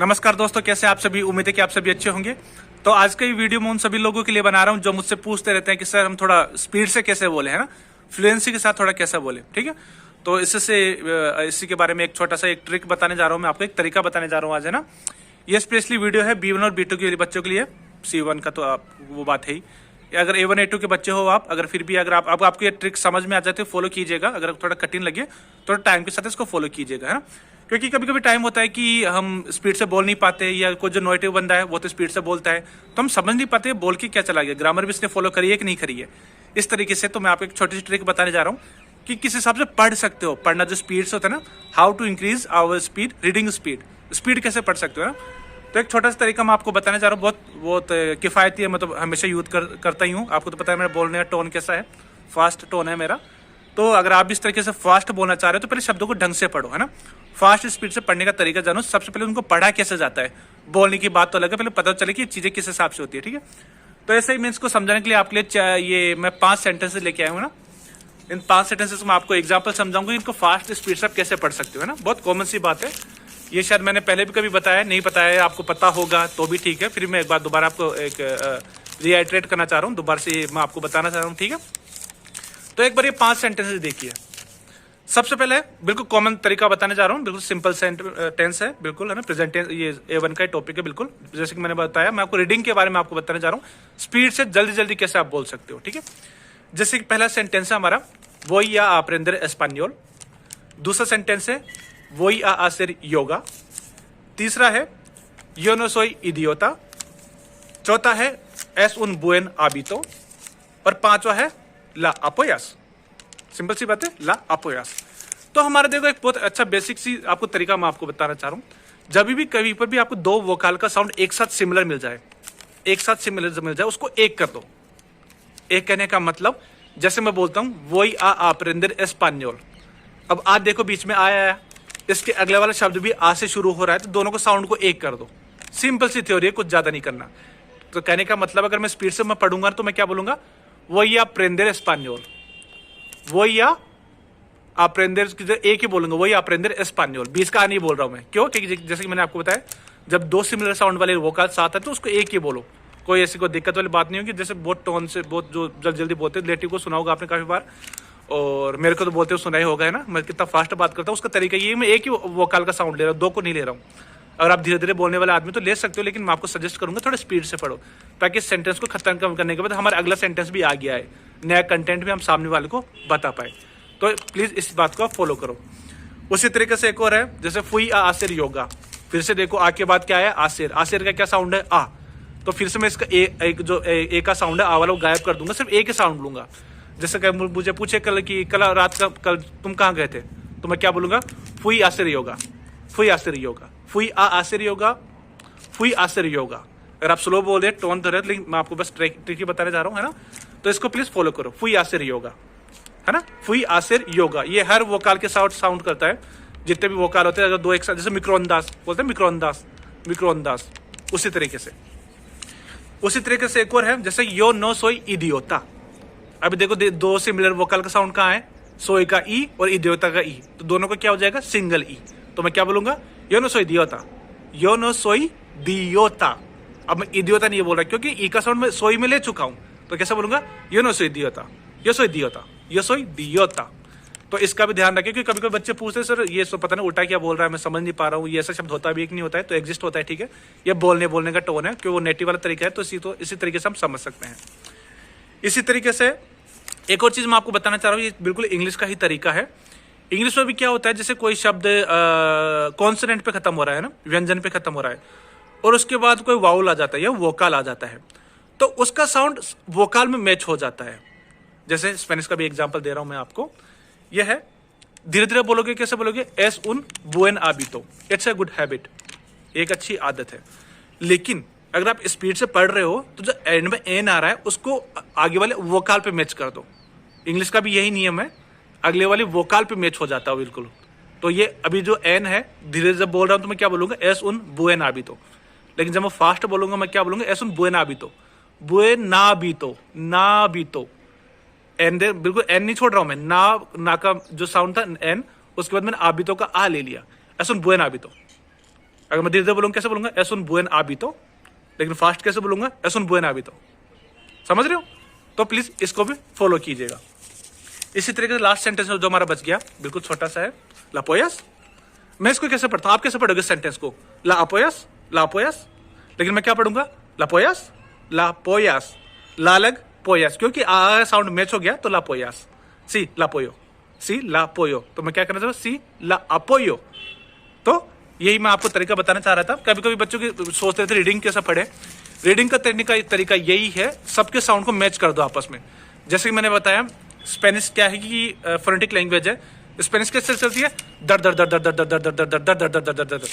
नमस्कार दोस्तों, कैसे आप सभी। उम्मीद है कि आप सभी अच्छे होंगे। तो आज का ये वीडियो मैं उन सभी लोगों के लिए बना रहा हूं जो मुझसे पूछते रहते हैं कि सर हम थोड़ा स्पीड से कैसे बोले, है ना, फ्लुएंसी के साथ थोड़ा कैसे बोले। ठीक है, तो इसी के बारे में एक छोटा सा एक ट्रिक बताने जा रहा हूं मैं आपको, एक तरीका बताने जा रहा हूं आज, है ना। ये स्पेशली वीडियो है B1 और B2 के बच्चों के लिए। C1 का तो आप वो बात है ही। अगर A1 A2 के बच्चे हो आप, अगर फिर भी अगर आपको ये ट्रिक समझ में आ जाती है, फॉलो कीजिएगा। अगर थोड़ा कठिन लगे थोड़ा टाइम के साथ इसको फॉलो कीजिएगा, है ना। क्योंकि कभी कभी टाइम होता है कि हम स्पीड से बोल नहीं पाते, या कोई जो नोटिव बंदा है वो तो स्पीड से बोलता है, तो हम समझ नहीं पाते बोल के क्या चला गया, ग्रामर भी इसने फॉलो करी है कि नहीं करी है। इस तरीके से तो मैं आपको एक छोटी सी ट्रिक बताने जा रहा हूँ कि किस हिसाब से पढ़ सकते हो। पढ़ना जो स्पीड से होता है ना, how to increase our speed, reading speed कैसे पढ़ सकते हो ना। तो एक छोटा सा तरीका मैं आपको बताने जा रहा हूँ, बहुत किफायती है। मतलब हमेशा यूज करता ही हूँ। आपको तो पता है मेरा बोलने का टोन कैसा है, फास्ट टोन है मेरा। तो अगर आप इस तरीके से फास्ट बोलना चाह रहे हो तो पहले शब्दों को ढंग से पढ़ो, है ना। फास्ट स्पीड से पढ़ने का तरीका जानो। सबसे पहले उनको पढ़ा कैसे जाता है, बोलने की बात तो अलग है, पहले पता चले कि चीजें किस हिसाब से होती है। ठीक है, तो ऐसे ही मैं इसको समझाने के लिए आपके लिए ये मैं 5 सेंटेंसेस लेके आया हूँ ना। इन 5 सेंटेंसेस में आपको एग्जाम्पल समझाऊंगा, इनको फास्ट स्पीड से आप कैसे पढ़ सकते हो, है ना। बहुत कॉमन सी बात है ये, शायद मैंने पहले भी कभी बताया, नहीं बताया, आपको पता होगा तो भी ठीक है। फिर मैं एक बार दोबारा आपको एक रिआइट्रेट करना चाह रहा हूँ, दोबारा से मैं आपको बताना चाह रहा हूँ। ठीक है, तो एक बार ये 5 सेंटेंसेस देखिए। सबसे पहले बिल्कुल कॉमन तरीका बताने जा रहा हूँ, बिल्कुल सिंपल टेंस है, बिल्कुल, है ना। प्रेजेंट टेंस, ये A1 का टॉपिक है बिल्कुल। जैसे कि मैंने बताया, मैं आपको रीडिंग के बारे में आपको बताने जा रहा हूँ, स्पीड से जल्दी जल्दी कैसे आप बोल सकते हो। ठीक है, जैसे कि पहला सेंटेंस है हमारा, voy a aprender español। दूसरा सेंटेंस है voy a hacer yoga। तीसरा है yo no soy idiota। चौथा है es un buen hábito। और पांचवा है la apoyas। सिंपल सी बात है, ला अपोयास। तो हमारा देखो एक बहुत अच्छा बेसिक सी आपको तरीका मैं आपको बताना चाह रहा हूं। जब भी कभी पर भी आपको 2 वोकाल का साउंड एक साथ सिमिलर मिल जाए, उसको एक कर दो। एक कहने का मतलब, जैसे मैं बोलता हूं voy a aprender español। अब आज देखो बीच में आया, इसके अगले वाला शब्द भी आ से शुरू हो रहा है, तो दोनों को साउंड को एक कर दो। सिंपल सी थ्योरी है, कुछ ज्यादा नहीं करना। तो कहने का मतलब, अगर मैं स्पीड से मैं पढ़ूंगा तो मैं क्या बोलूंगा, voy a aprender español। वही या अप्रेंदर एक ही बोलूंगा, वही अप्रेंदर एस्पान्योल। 20 का नहीं बोल रहा हूं मैं, क्यों? क्योंकि जैसे कि मैंने आपको बताया, जब 2 सिमिलर साउंड वाले वोकल साथ है तो उसको एक ही बोलो। कोई ऐसी कोई दिक्कत वाली बात नहीं होगी। जैसे बहुत टोन से बहुत जो जल्दी बोलते हैं, रिलेटिव को सुना होगा आपने काफी बार, और मेरे को तो बोलते हुए सुना ही होगा, है ना। मैं कितना फास्ट बात करता हूँ, उसका तरीका ये, मैं एक ही वोकल का साउंड ले रहा हूँ, 2 को नहीं ले रहा हूँ। अगर आप धीरे धीरे बोलने वाले आदमी तो ले सकते हो, लेकिन मैं आपको सजेस्ट करूंगा थोड़ा स्पीड से पढ़ो, ताकि सेंटेंस को खत्म करने के बाद हमारा अगला सेंटेंस भी आ गया है, नया कंटेंट भी हम सामने वाले को बता पाए। तो प्लीज इस बात को आप फॉलो करो। उसी तरीके से एक और है, जैसे फुई आ आसिर योगा। फिर से देखो, आ के बाद क्या है, आसिर। आसिर का क्या साउंड है, आ। तो फिर से मैं इसका ए का साउंड है, आ वाला, गायब कर दूंगा, सिर्फ ए के साउंड लूंगा। जैसे मुझे पूछे कल रात का तुम कहाँ गए थे, तो मैं क्या बोलूंगा, फुई आसिर योगा, फुई आसिर योगा, फुई आ आसिर योगा, फुई आसिर योगा। अगर आप स्लो बोल रहे, टोन धरे, लेकिन मैं आपको बस ट्रिक बताने जा रहा हूँ, है ना। तो इसको प्लीज फॉलो करो, फुई आसिर योगा, है ना। फुई आसिर योगा, ये हर वोकाल के साथ साउंड करता है, जितने भी वोकाल होते हैं। अगर 2 एक साथ, जैसे मिक्रोंदास बोलते हैं, मिक्रोंदास। उसी तरीके से एक और है, जैसे यो नो सोई इडियोता। अभी देखो 2 सिमिलर वोकाल का साउंड कहाँ है, सोई का ई और इडियोता का ई, तो दोनों का क्या हो जाएगा, सिंगल ई। तो मैं क्या बोलूंगा, यो नो सोई दियोता, यो नो सोई दियोता। अब मैं इडियोता नहीं बोल रहा, क्योंकि ई का साउंड मैं सोई में ले चुका हूं, तो कैसा बोलूंगा, यो नो सोई दियोता, यो सोई दियोता, यो सोई दियोता। तो इसका भी ध्यान रखें, क्योंकि कभी कभी बच्चे पूछते हैं, सर ये तो पता नहीं उल्टा क्या बोल रहा है, मैं समझ नहीं पा रहा हूँ, ये ऐसा शब्द होता भी एक नहीं होता है, तो एग्जिस्ट होता है। ठीक है, ये बोलने का टोन है, क्योंकि वो नेटिव वाला तरीका है, तो इसी तरीके से हम समझ सकते हैं। इसी तरीके से एक और चीज मैं आपको बताना चाह रहा हूँ, ये बिल्कुल इंग्लिश का ही तरीका है। इंग्लिश में भी क्या होता है, जैसे कोई शब्द कॉन्सोनेंट पे खत्म हो रहा है ना, व्यंजन पे खत्म हो रहा है, और उसके बाद कोई वाउल आ जाता है या वोकाल आ जाता है, तो उसका साउंड वोकाल में मैच हो जाता है। जैसे स्पेनिश का भी एग्जांपल दे रहा हूं मैं आपको, यह है, धीरे धीरे बोलोगे, कैसे बोलोगे, एस उन बुएन आबितो, इट्स अ गुड हैबिट, एक अच्छी आदत है। लेकिन अगर आप स्पीड से पढ़ रहे हो, तो जो एंड में एन आ रहा है उसको आगे वाले वोकाल पे मैच कर दो। इंग्लिश का भी यही नियम है, अगले वाले वोकाल पे मैच हो जाता है बिल्कुल। तो ये अभी जो एन है, धीरे जब बोल रहा हूं तो मैं क्या बोलूंगा, एस उन बुएन आबितो। लेकिन जब मैं फास्ट बोलूंगा, मैं क्या बोलूंगा, एस उन बुएन आबितो, बुएन ना बीतो। एन दे, बिल्कुल एन नहीं छोड़ रहा हूं मैं, ना का जो साउंड था एन, उसके बाद मैंने आबितो का आ ले लिया, एस उन बुएन आबितो। अगर मैं धीरे धीरे बोलूंगा कैसे बोलूंगा, एस उन बुएन आबितो, लेकिन फास्ट कैसे बोलूंगा, एस उन बुएन आबितो। समझ रहे हो? तो प्लीज इसको भी फॉलो कीजिएगा। इसी तरीके से लास्ट सेंटेंस जो हमारा बच गया बिल्कुल छोटा सा है, ला पोयस। मैं इसको कैसे पढ़ता हूं, आप कैसे पढ़ोगे सेंटेंस को, ला अपोयस, ला अपोयस, लेकिन मैं क्या पढ़ूंगा, ला पोयस, ला पोयस, ला अलग पोयस, क्योंकि आ साउंड मैच हो गया तो ला पोयस, सी ला पोयो, सी ला पोयो। तो मैं क्या करना चाहता हूं, सी ला अपोयो। तो यही मैं आपको तरीका बताना चाह रहा था। कभी कभी बच्चों की सोचते थे रीडिंग कैसा पढ़े, रीडिंग का तरीका यही है, सबके साउंड को मैच कर दो आपस में। जैसे कि मैंने बताया स्पेनिश क्या है कि फोनेटिक लैंग्वेज है, स्पेनिश कैसे चलती है, दर दर दर दर दर दर दर दर दर दर दर दर दर दर दर।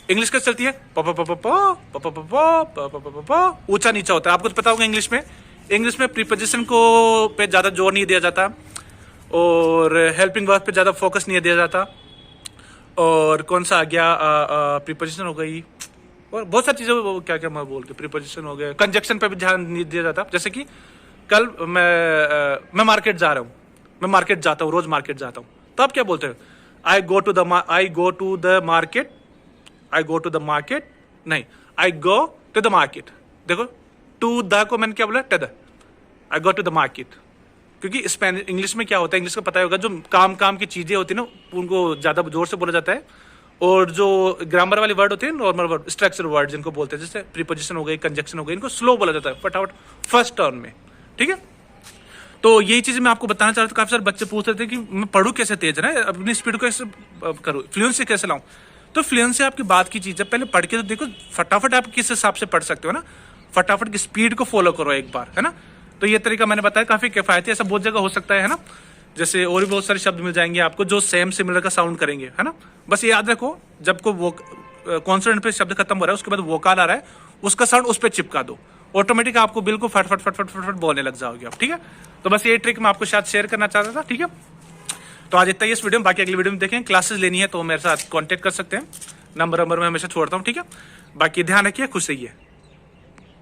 इंग्लिश कैसे चलती है, प प प प प प प प, ऊंचा नीचा होता है। आपको तो पता होगा इंग्लिश में प्रीपोजिशन को पे ज्यादा जोर नहीं दिया जाता, और हेल्पिंग वर्ब पे ज्यादा फोकस नहीं दिया जाता, और कौन सा आ गया, प्रीपोजिशन हो गई, और बहुत सारी चीजें, क्या क्या मैं बोल के, प्रीपोजिशन हो गया, कंजक्शन पे भी ध्यान नहीं दिया जाता। जैसे कि कल मैं मार्केट जा रहा हूँ, मैं मार्केट जाता हूँ, रोज मार्केट जाता हूँ, तो आप क्या बोलते हो, I go to the market, I go to the market, नहीं, I go to the market. देखो टू द को मैंने क्या बोला, to the, I go to the market. क्योंकि इंग्लिश में क्या होता है, इंग्लिश का पता होगा, जो काम की चीजें होती है ना उनको ज्यादा जोर से बोला जाता है, और जो ग्रामर वाले वर्ड होते हैं, नॉर्मल वर्ड, स्ट्रक्चर वर्ड जिनको बोलते हैं, जैसे प्रीपोजिशन हो गई, कंजक्शन हो गई, इनको स्लो बोला जाता है, फटाफट फर्स्ट टर्न में। ठीक है, तो यही चीज मैं आपको बताना चाह रहा था। काफी सारे बच्चे पूछ रहे थे कि मैं पढ़ूं कैसे तेज, ना अपनी स्पीड को कैसे करूं, फ्लुएंसी कैसे लाऊं। तो फ्लुएंसी आपकी बात की चीज है, पहले पढ़ के तो देखो फटाफट आप किस हिसाब से पढ़ सकते हो ना, फटाफट की स्पीड को फॉलो करो एक बार, है ना। तो ये तरीका मैंने बताया काफी किफायती, ऐसा बहुत जगह हो सकता है ना। जैसे और भी बहुत सारे शब्द मिल जाएंगे आपको जो सेम सिमिलर का साउंड करेंगे, है ना। बस ये याद रखो, जब को वो कॉन्सोनेंट पे शब्द खत्म हो रहा है उसके बाद वोकाल आ रहा है, उसका साउंड उस पर चिपका दो, ऑटोमेटिक आपको बिल्कुल फट फट फट फट फट फट बोलने लग जाओगे आप। ठीक है, तो बस ये ट्रिक मैं आपको शायद शेयर करना चाहता था। ठीक है, तो आज इतना ही इस वीडियो में, बाकी अगली वीडियो में देखें। क्लासेस लेनी है तो मेरे साथ कांटेक्ट कर सकते हैं, नंबर मैं हमेशा छोड़ता हूँ। ठीक है, बाकी ध्यान रखिए, खुश रहिए।